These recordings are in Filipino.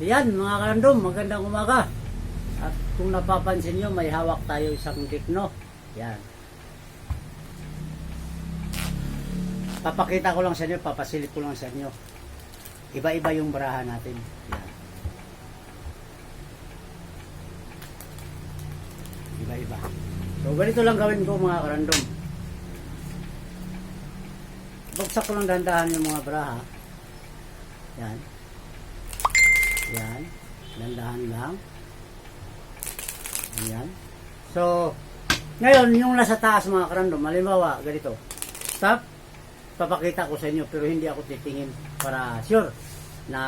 Yan mga karandom, magandang umaga. At kung napapansin nyo, may hawak tayo isang dikno. Yan. Papakita ko lang sa inyo, papasilip ko lang sa inyo. Iba-iba yung baraha natin. Yan. Iba-iba. So ganito lang gawin ko mga karandom. Buksak ko lang dahan-dahan yung mga baraha. Yan. Yan. Dandahan lang. Ayan. So, ngayon, yung nasa taas mga karandom, halimbawa, ganito. Stop. Papakita ko sa inyo, pero hindi ako titingin para sure na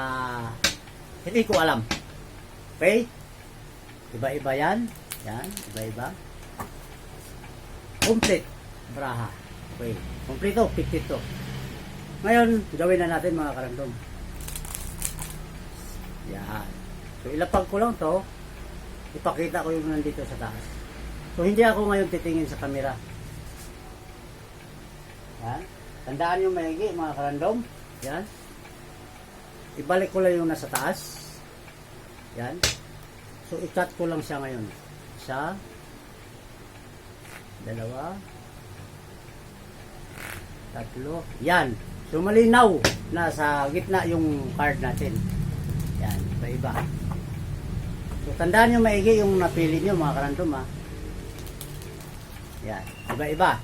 hindi ko alam. Okay? Iba-iba yan. Yan. Iba-iba. Complete. Braha. Okay. Complete. Pitit to. Ngayon, gawin na natin mga karandom. Yan. So, ilapag ko lang to. Ipakita ko yung nandito sa taas. So, hindi ako ngayon titingin sa camera. Yan. Tandaan yung maigi, mga karandom. Yan. Ibalik ko lang yung nasa taas. Yan. So, i-cut ko lang siya ngayon. Isa. Dalawa. Tatlo. Yan. So, malinaw na sa gitna yung card natin. Yan, iba-iba. So, tandaan nyo maigi yung napili nyo mga karandom ha. Yan, iba-iba.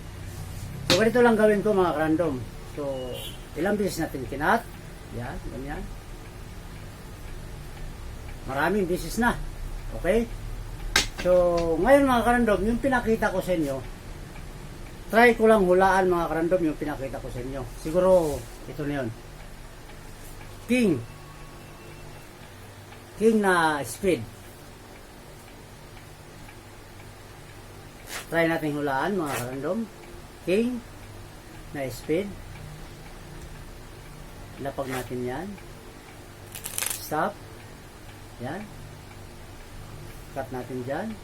So, ganito lang gawin ko mga karandom. So, ilang beses natin kinat. Yan, ganyan. Maraming beses na. Okay? So, ngayon mga karandom, yung pinakita ko sa inyo, try ko lang hulaan mga karandom yung pinakita ko sa inyo. Siguro, ito na yun. King na speed. Try natin hulaan mga karandom. King na speed. Lapag natin yan. Stop. Yan. Cut natin dyan.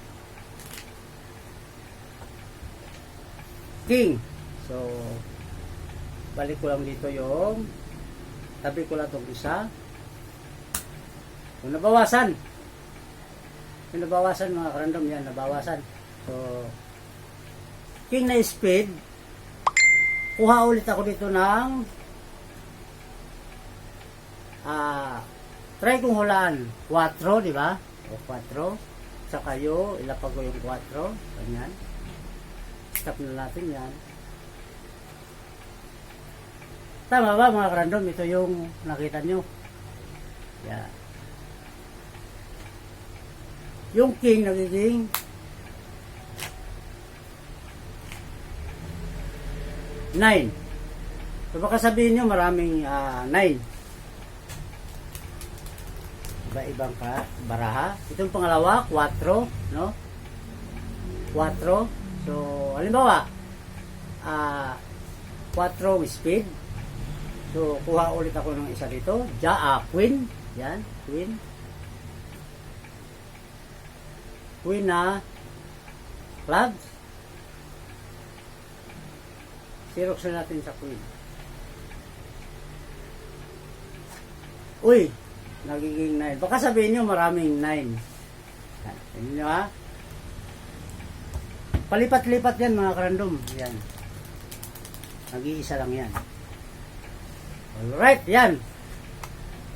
King. So, balik ko lang dito yung tabi ko lang itong isa. Yung nabawasan mga karandom yan, nabawasan. So, king na speed, kuha ulit ako dito ng try kong hulaan 4, di ba? O 4, sa kayo, ilapag ko yung 4, ganyan. Stop na natin yan. Tama ba mga karandom? Ito yung nakita nyo. Yan. Yung king nagiging 9. So baka sabihin nyo maraming 9. Iba-ibang baraha. Itong pangalawa, 4, no? 4. So, halimbawa, 4 speed. So, kuha ulit ako ng isa dito. Queen. Yan, queen. Queen na clubs. Xerox na natin sa queen. Uy, nagiging 9. Baka sabihin nyo maraming 9. Yan nyo ha. Palipat-lipat yan mga karandom. Yan. Nag-iisa lang yan. Alright, yan.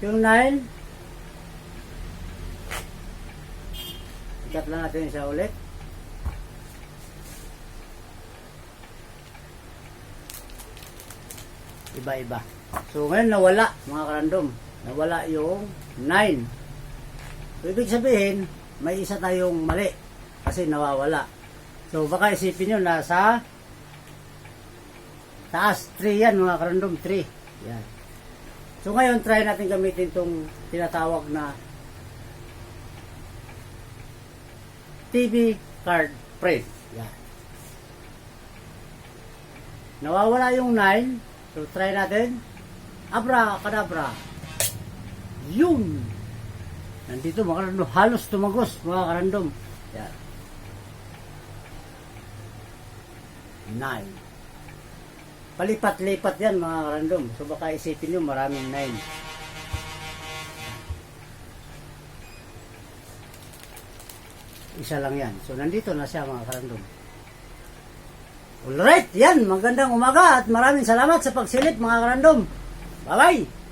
Yung 9. Ikat lang natin siya ulit. Iba-iba. So ngayon nawala mga karandom. Nawala yung 9. So ibig sabihin, may isa tayong mali. Kasi nawawala. So baka isipin nyo nasa taas. 3 yan mga karandom. 3. Yan. So ngayon try natin gamitin itong tinatawag na TV card print. Yan. Nawawala yung 9. So, try natin. Abra, kadabra. Yun. Nandito mga karandom. Halos tumagos mga karandom. Yan. 9. Palipat-lipat yan mga karandom. So, baka isipin nyo maraming 9. Isa lang yan. So, nandito na siya mga karandom. Alright, yan. Magandang umaga at maraming salamat sa pagsilip mga karandom. Bye-bye!